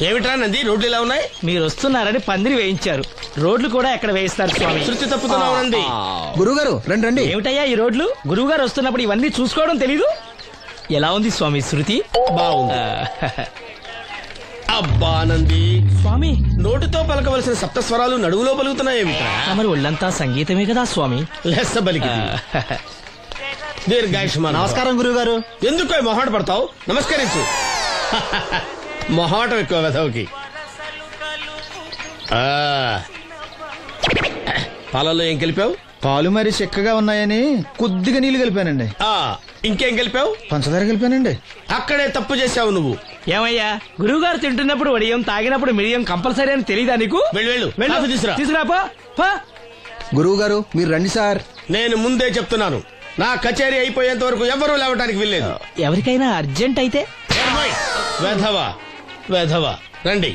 ఏమిట్రా నంది, రోడ్లు ఇలా ఉన్నాయి? మీరు వస్తున్నారని పందిరి వేయించారు. రోడ్లు కూడా ఎక్కడ వేయిస్తారు స్వామి? శృతి తప్పుతున్నావు నంది. గురుగారు రండి రండి. ఏమిటయ్యా ఈ రోడ్లు? గురువు గారు వస్తున్నప్పుడు ఇవన్నీ చూసుకోవడం తెలీదు? ఎలా ఉంది స్వామి శృతి? బాగుంది. అబ్బా నంది, స్వామి నోటితో పలకవలసిన సప్తస్వరాలు నడువులో పలుకుతున్నాయేమిట్రా? మరి ఒళ్ళంతా సంగీతమే కదా స్వామి. లెస్స బలికి దీర్ఘాయుష్మాన్. నమస్కారం గురుగారు. ఎందుకు మొహాట పడతావు? నమస్కరించు. మొహాటం ఎక్కువ వెధవుకి. పాలల్లో ఏం కలిపావు? పాలు మరి చిక్కగా ఉన్నాయని కొద్దిగా నీళ్లు కలిపానండి. ఇంకేం కలిపావు? పంచదార కలిపానండి. అక్కడే తప్పు చేశావు నువ్వు. ఏమయ్యా, గురువు గారు తింటున్నప్పుడు వడియం, తాగినప్పుడు మిడియం కంపల్సరీ అని తెలీదా నీకు? వెళ్ళు కాఫీ తీసురా. తీసుకురాపో. గురువు గారు మీరు రండి సార్. నేను ముందే చెప్తున్నాను, నా కచేరీ అయిపోయేంత వరకు ఎవరూ లేవటానికి వెళ్ళలేదు. ఎవరికైనా అర్జెంట్ అయితే వెధవా వెధవా రండి.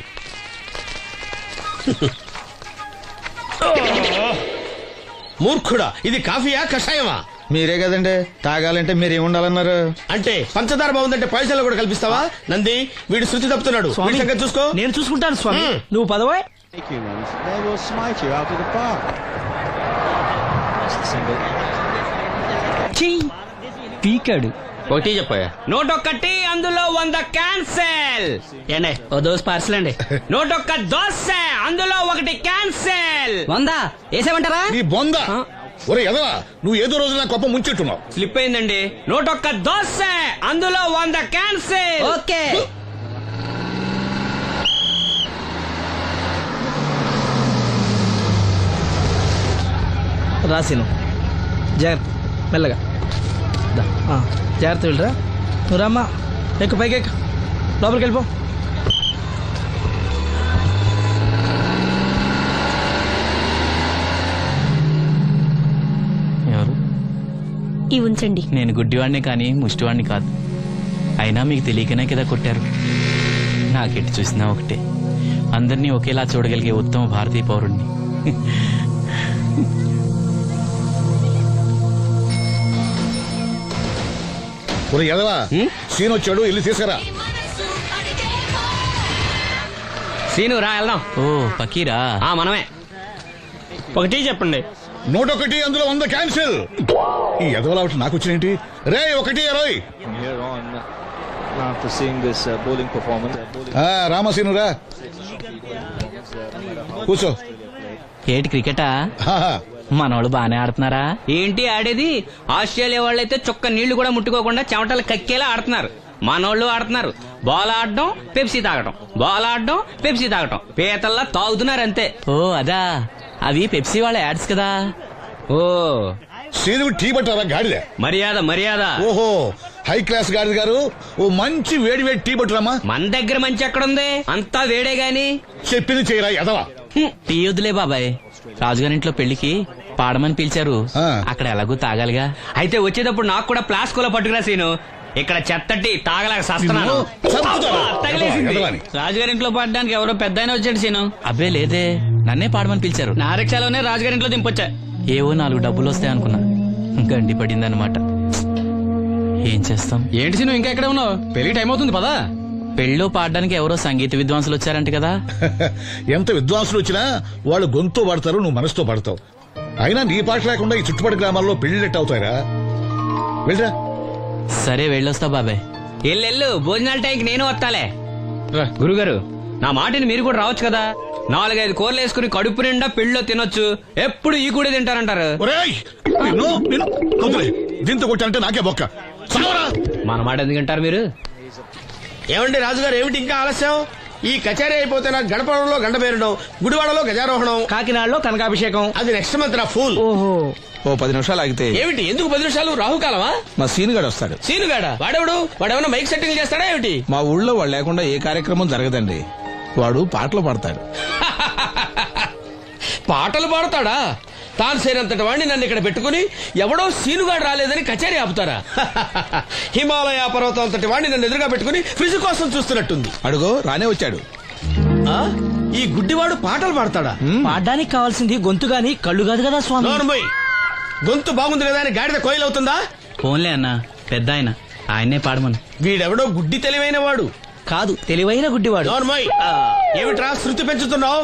మూర్ఖుడా, ఇది కాఫీయా కషాయమా? మీరే కదండి తాగాలంటే మీరేముండాలన్నారు? అంటే పంచదార బాగుందంటే పైసలు కూడా కల్పిస్తావా? నంది, వీడు శృతి తప్పుతున్నాడు. వీడి సంగతి చూసుకో. నేను చూసుకుంటాను స్వామి. నువ్వు పదవే. They will smite you out of the park. పీకాడు. ఒకటి చెప్పాయా? 101 అందులో 100 క్యాన్సెల్. ఏండే ఓ దోస్ పార్సల్ అండి. 101 దోశ అందులో 1 క్యాన్సెల్. 100 వేసేమంటారా? నీ బొంద. ఒరే ఎదవా, నువ్వు ఏదో రోజు నా గొప్ప ముంచెట్టున్నావు. స్లిప్ అయిందండి. 101 దోశ అందులో 100 క్యాన్సెల్. ఓకే. రాసిను జాగ్రత్త, మెల్లగా జాగ్రత్త వెళ్ళరా. నువ్వు రామ్మా, ఎక్కు పైకి ఎక్కు, లోపలికి వెళ్ళిపో. ఎవరు? ఇవి ఉంచండి. నేను గుడ్డివాడిని కానీ ముష్టివాడిని కాదు. అయినా మీకు తెలియకనే కదా కొట్టారు. నాకెట్టి చూసినా ఒకటే, అందరినీ ఒకేలా చూడగలిగే ఉత్తమ భారతీయ పౌరుణ్ణి. ఒరే ఎదవా, సీన్ వచ్చాడు, ఇల్లు తీసుకురా. సీను రా వెళ్దాం. ఓ పకీరా, మనమే. ఒకటి చెప్పండి. 101 అందులో 100 క్యాన్సిల్. ఈ ఎదవలా ఒకటి నాకు వచ్చినేంటి? రే 120. From here on, after seeing this bowling performance, రామసీను రా, కూర్చో. ఏటి క్రికెటా? మనోళ్ళు బానే ఆడుతున్నారా? ఏంటి ఆడేది? ఆస్ట్రేలియా వాళ్ళైతే చుక్క నీళ్లు కూడా ముట్టుకోకుండా చెమటలు కక్కేలా ఆడుతున్నారు. మనోళ్ళు ఆడుతున్నారు బాల్ ఆడడం, పెప్సీ తాగటం, బాల్ ఆడడం, పెప్సీ తాగటం, పీతల్లా తాగుతున్నారు అంతే. ఓ అదా, అవి పెప్సీ వాళ్ళ యాడ్స్ కదా. ఓ సీను టీ పట్టారా గాడిద? మర్యాద మర్యాద. ఓహో, హై క్లాస్ గాడిద గారు, ఓ మంచి వేడి వేడి టీ పట్టురామా. మన దగ్గర మంచి ఎక్కడుంది? అంతా వేడే గాని. చెప్పింది చేయరా ఎదవా. టీ వద్దులే బాబాయ్, రాజుగారింట్లో పెళ్లికి పాడమని పిలిచారు. అక్కడ ఎలాగూ తాగాలిగా. అయితే వచ్చేటప్పుడు నాకు కూడా ప్లాస్కోలో పట్టుకురా సీను. ఇక్కడ చెత్తటి తాగలేక సస్తున్నాను. రాజుగారింట్లో పాడడానికి ఎవరో పెద్ద వచ్చాడు సీను. అబ్బే లేదే, నన్నే పాడమని పిలిచారు. నా రిక్షాలోనే రాజుగారింట్లో దింపొచ్చా. ఏవో 4 డబ్బులు వస్తాయి అనుకున్నా, గండి పడిందనమాట. ఏం చేస్తాం? ఏంటి సీను ఇంకా ఎక్కడ ఉన్నావు? పెళ్లి టైం అవుతుంది పదా. పెళ్ళిలో పాడడానికి ఎవరో సంగీత విద్వాంసులు వచ్చారంట కదా. ఎంత విద్వాంసులు వచ్చినా వాళ్ళు గొంతు పడతారు, నువ్వు మనసుతో పడతావు. అయినా నీ పాట లేకుండా ఈ చుట్టుపక్కల గ్రామాల్లో పెళ్లిళ్ళెట్ అవుతాయిరా. వెళ్ళరా. సరే వెళ్ళొస్తా బాబాయ్. ఎల్లెళ్ళు, భోజనాల టైంకి నేను వస్తాలే. గురుగారు, నా మాటని మీరు కూడా రావచ్చు కదా. 4-5 కూరలు వేసుకుని కడుపు నిండా పెళ్ళిలో తినొచ్చు. ఎప్పుడు ఈ కూడా తింటారంటారు. దీంతో కొట్టానంటే నాకే బొక్క. మన మాట ఎందుకంటారు మీరు? ఏమండి రాజుగారు, ఏమిటి ఇంకా ఆలస్యం? ఈ కచేరీ అయిపోతే నాకు గడపడంలో గంట పేరడం, గుడివాడలో గజారోహణం, కాకినాడలో కనకాభిషేకం. అది నెక్స్ట్ మంత్ నా ఫూల్. ఓహో, ఓ 10 నిమిషాలు ఆగితే. ఏమిటి, ఎందుకు 10 నిమిషాలు? రాహుకాలమా? మా సీనుగాడు వస్తాడు. సీనుగాడా? వాడేమన్నా మైక్ సెట్టింగ్ చేస్తాడా ఏమిటి? మా ఊళ్ళో వాడు లేకుండా ఏ కార్యక్రమం జరగదండి. వాడు పాటలు పాడతాడు. పాటలు పాడతాడా? తాను సేనంతటి వాడిని నన్ను ఇక్కడ పెట్టుకుని ఎవడో సీనుగాడు రాలేదని కచేరీ ఆపుతారా? హిమాలయ పర్వతం అంతటి వాడిని నన్ను ఎదురుగా పెట్టుకుని ఫ్రిజ్ కోసం చూస్తున్నట్టుంది. అడుగో రానే వచ్చాడు. ఈ గుడ్డివాడు పాటలు పాడతాడా? పాడడానికి కావాల్సింది గొంతు గాని కళ్ళు కాదు కదా స్వామి. నోర్మోయ్, గొంతు బాగుంది కదా అని గాడిద కోయిలవుతుందా? ఫోన్లే అన్న, పెద్ద ఆయన్నే పాడమను. వీడెవడో గుడ్డి తెలివైన వాడు కాదు తెలివైన గుడ్డివాడు. నోర్మోయ్ ఏమిట్రా శృతి పెంచుతున్నావు?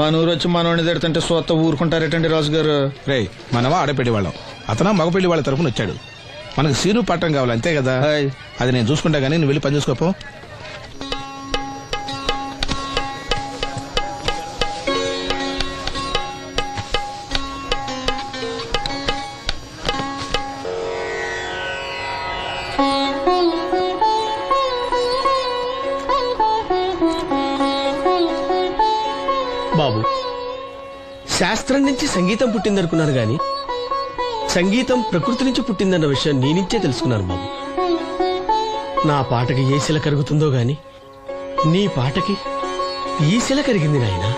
మన ఊరు వచ్చి మనోడిని తిడుతుంటే సొత్త ఊరుకుంటారేటండి రాజు గారు. రే మనమా ఆడపెళ్లి వాళ్ళం, అతను మగపెళ్లి వాళ్ళ తరపున వచ్చాడు. మనకు సీను పట్టం కావాలి అంతే కదా. హాయ్. అది నేను చూసుకుంటా గానీ నువ్వు వెళ్ళి పని చూసుకోపో. బాబు, శాస్త్రం నుంచి సంగీతం పుట్టిందనుకున్నారు గాని సంగీతం ప్రకృతి నుంచి పుట్టిందన్న విషయం నీ నుంచే తెలుసుకున్నాను బాబు. నా పాటకి ఏ శిల కరుగుతుందో గాని నీ పాటకి ఈ శిల కరిగింది నాయనా.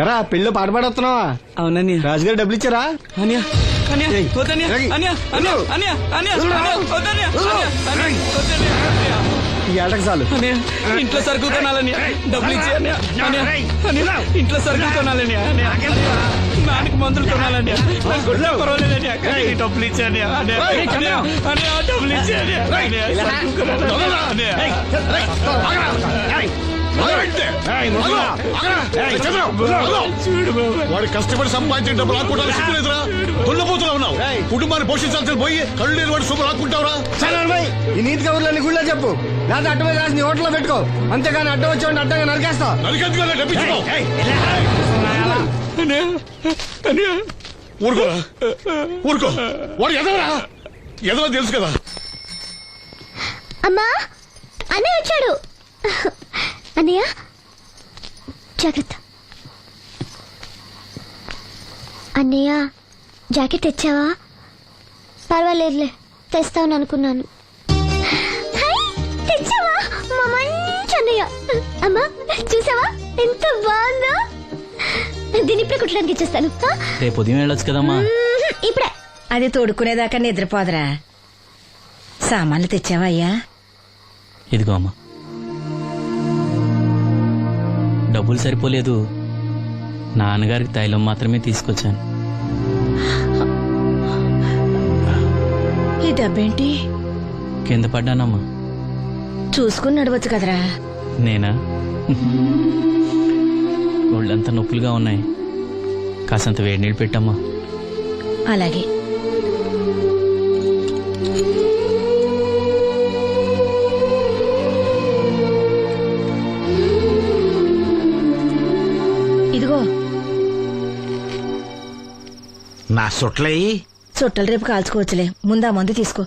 ఎరా పెళ్ళి పాట పాడుతున్నావా? అవునని రాజుగారు డబ్బులు ఇచ్చారా? అన్యా అన్యా ఏయ్, వద్దన్యా ఏయ్, అన్యా అన్యా అన్యా అన్యా అన్యా వద్దన్యా వద్దన్యా ఈ ఏటకు చాలు. అన్యా ఇంట్లో సరుకులు కొనాలని డబ్బులు ఇచ్చి అన్యా అన్యా అన్యా ఇంట్లో సరుకులు కొనాలని అన్యా నాన్నకి మందులు కొనాలని నాకు గుడ్లో పర్వాలేదని కానీ డబ్బులు ఇచ్చి అన్యా అన్యా అన్యా డబ్బులు ఇచ్చి అన్యా అన్యా సరుకులు కొనాలని చూడు బాబా వాడి కష్టపడి సంపాదించిన డబ్బులు ఆకుంటారు సిగ్గులేదురా? దున్నపోతులా ఉన్నావు. కుటుంబాన్ని పోషించాల్సిన పోయి కళ్ళు లేని వాడి సొమ్ము ఆకుంటావురా? ఈ నీతి కబుర్లన్నీ గుళ్ళో చెప్పు, లేదా అడ్డమే రాసి నీ హోటల్లో పెట్టుకో. అంతేగాని అడ్డం వచ్చేవాడిని అడ్డంగా నరికేస్తా. నరికెందుకు డబ్బించుకో. అన్యా అన్యా ఊరుకోరా, ఊరుకో. వాడు ఎదవరా? ఎదవ తెలుసు కదా. అమ్మా అన్నయ్య వచ్చాడు. అన్నయ్య జాగ్రత్త. అన్నయ్య జాకెట్ తెచ్చావా? పర్వాలేదులే, తెస్తావని అనుకున్నాను. తెచ్చావా? మా మంచి అన్నయ్య. అమ్మా చూసావా ఎంత బాగుందో? దీన్ని ఇప్పుడే కుట్టడానికి ఇచ్చేస్తాను. రేపు ఉదయం వెళ్ళొచ్చు కదమ్మా. ఇప్పుడే. అది తోడుకునేదాకా నిద్రపోదరా. సామాన్లు తెచ్చావా అయ్యా? ఇదిగో అమ్మా. డబ్బులు సరిపోలేదు, నాన్నగారికి తైలం మాత్రమే తీసుకొచ్చాను. ఈ డబ్బేంటి? కింద పడ్డానమ్మా. చూసుకుని నడవచ్చు కదరా. నేనా? ఒళ్ళంతా నొప్పులుగా ఉన్నాయి, కాసంత వేడి నీళ్ళు పెట్టమ్మా. అలాగే. ఇదిగో నా సొట్లయి చుట్టలు రేపు కాల్చుకోవచ్చులే, ముందా మందు తీసుకో.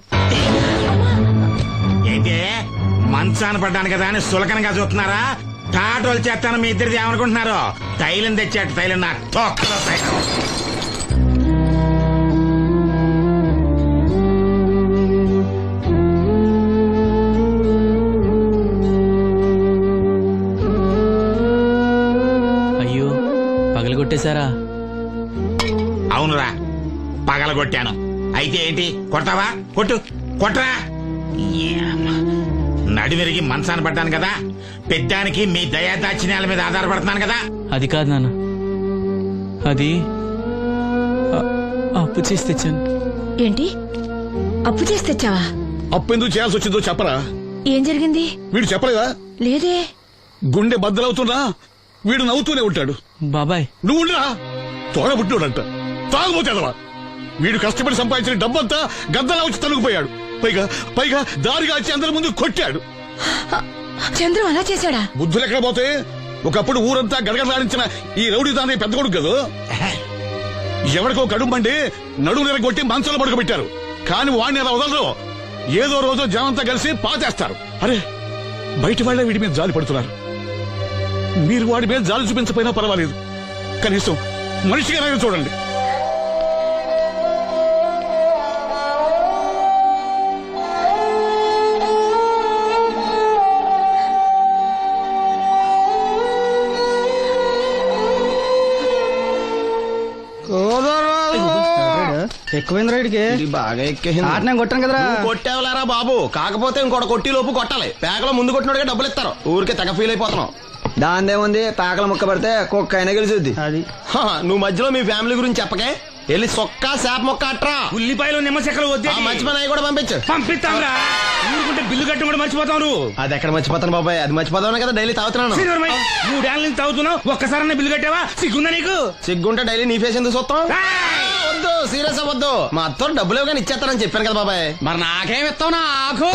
ఏంటే మంచాన పడ్డాను కదా అని సులకనగా చూస్తున్నారా? టాటోలు చేస్తాను మీ ఇద్దరిది ఏమనుకుంటున్నారు? తైలం తెచ్చాడు, తైలం నా తొక్కలో తైలం. అయ్యో, పగలగొట్టేశారా? అవునురా, పగలగొట్టాను. అయితే ఏంటి, కొడతావా? కొట్టు, కొట్రా. నడివిరిగి మంచాన పడ్డాను కదా, పెద్దానికి మీ దయాదాచిన్యాల మీద ఆధారపడుతున్నాను కదా. అది కాదు నాన్న, అది అప్పు చేసి తెచ్చాను. ఏంటి అప్పు చేసి తెచ్చావా? అప్పు ఎందుకు చేయాల్సి వచ్చిందో చెప్పరా? ఏం జరిగింది? వీడు చెప్పలేదా? లేదే. గుండె బద్దలవుతున్నా వీడు నవ్వుతూనే ఉంటాడు. బాబాయ్, నువ్వు ఉండరా? తోడబుట్టినోడంట, తాగుపోతేదవా. వీడు కష్టపడి సంపాదించిన డబ్బంతా గద్దలా వచ్చి తనుకుపోయాడు. పైగా పైగా దారిగా వచ్చి అందరి ముందు కొట్టాడు. చంద్రం అలా చేశాడా? బుద్ధులు ఎక్కడ పోతే, ఒకప్పుడు ఊరంతా గడగడలాడించిన ఈ రౌడీ దాని పెద్ద కొడుకు కదా. ఎవరికో కడుంబండి నడుము నిరగొట్టి మంచంలో పడుకోబెట్టారు. కాని వాడిని అలా వదలరు. ఏదో రోజు జనంతా కలిసి పాతేస్తారు. అరే, బయట వాళ్ళే వీడి మీద జాలి పడుతున్నారు. మీరు వాడి మీద జాలి చూపించకపోయినా పర్వాలేదు, కనీసం మనిషిగా చూడండి. ఎక్కువైంది రైడ్కి బాగా ఎక్కేసింది ఆటనే కొట్టాను కదరా కొట్టేవలేరా బాబు, కాకపోతే ఇంకోటి కొట్టి లోపు కొట్టాలి. పేకలో ముందు కొట్టినోడిగా డబ్బులు ఇస్తారు. ఊరికే తెగ ఫీల్ అయిపోతున్నావు. దాందేముంది పేకల ముక్క పడితే కుక్క అయినా గెలిచుద్ది అది నువ్వు మధ్యలో మీ ఫ్యామిలీ గురించి చెప్పకే. వెళ్ళి సొక్క శాప మొక్క అట్రా. ఉల్లిపాయలు నిమ్మ చెక్కలు వద్దే ఆ మంచి పని అవి కూడా పంపించు. పంపిస్తాంరా. ఊరుకుంటే బిల్లు కట్టి కూడా మర్చిపోతావు నువ్వు. అది ఎక్కడ మర్చిపోతాను బాబాయ్, అది మర్చిపోతాను కదా డైలీ తాగుతున్నాను. శ్రీధర్మయ్య, 3 ఏళ్ళ నుంచి తాగుతున్నావు, ఒక్కసారి బిల్లు కట్టావా? సిగ్గుందా నీకు? సిగ్గుంటే డైలీ నీ ఫేస్ ఎందుకు చూస్తాం? వద్దు, సీరియస్ అవ్వద్దు. మా అత్తో డబ్బులు ఇవ్వగానే ఇచ్చేస్తానని చెప్పాను కదా బాబాయ్. మరి నాకేం ఇస్తావు నాకు?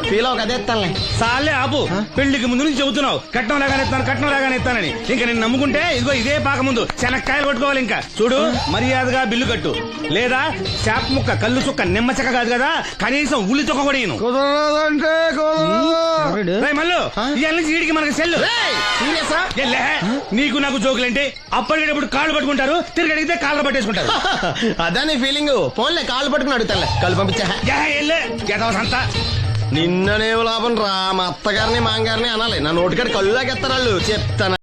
ఫీల్ అవ్వక అదే ఇస్తానులే. సాలే ఆపు. పెళ్లికి ముందు నుంచి చెబుతున్నావు కట్నం లాగానే ఇస్తాను, కట్నం లాగానే ఇస్తానని. ఇంకా నేను నమ్ముకుంటే ఇదిగో ఇదే పాక ముందు శనక్కాయలు కొట్టుకోవాలి. ఇంకా చూడు, మర్యాదగా బిల్లు కట్టు, లేదా చేప ముక్క, కళ్ళు చుక్క, నిమ్మ చెక్క కాదు కదా, కనీసం ఉల్లి చుక్క కూడా ఇయ్యను. కుదరదంటే రేయ్ మల్లు, ఇవాళ నుంచి వీడికి మనకి సెల్లు. సీరియసా? ఎల్లే, నీకు నాకు జోకులంటే అప్పటికేటప్పుడు కాళ్ళు పట్టుకుంటారు, తిరిగి అడిగితే కాళ్ళు పట్టేసుకుంటారు. అదే నీ ఫీలింగ్. ఫోన్లే కాళ్ళు పట్టుకుని అడుగుతానులే. కళ్ళు పంపించా. సంతా నిన్ననే లాభం రా. మా అత్తగారిని మాంగారిని అనాలి. నా నోటికాడ కళ్ళు లాగెత్తారు వాళ్ళు. చెప్తాను.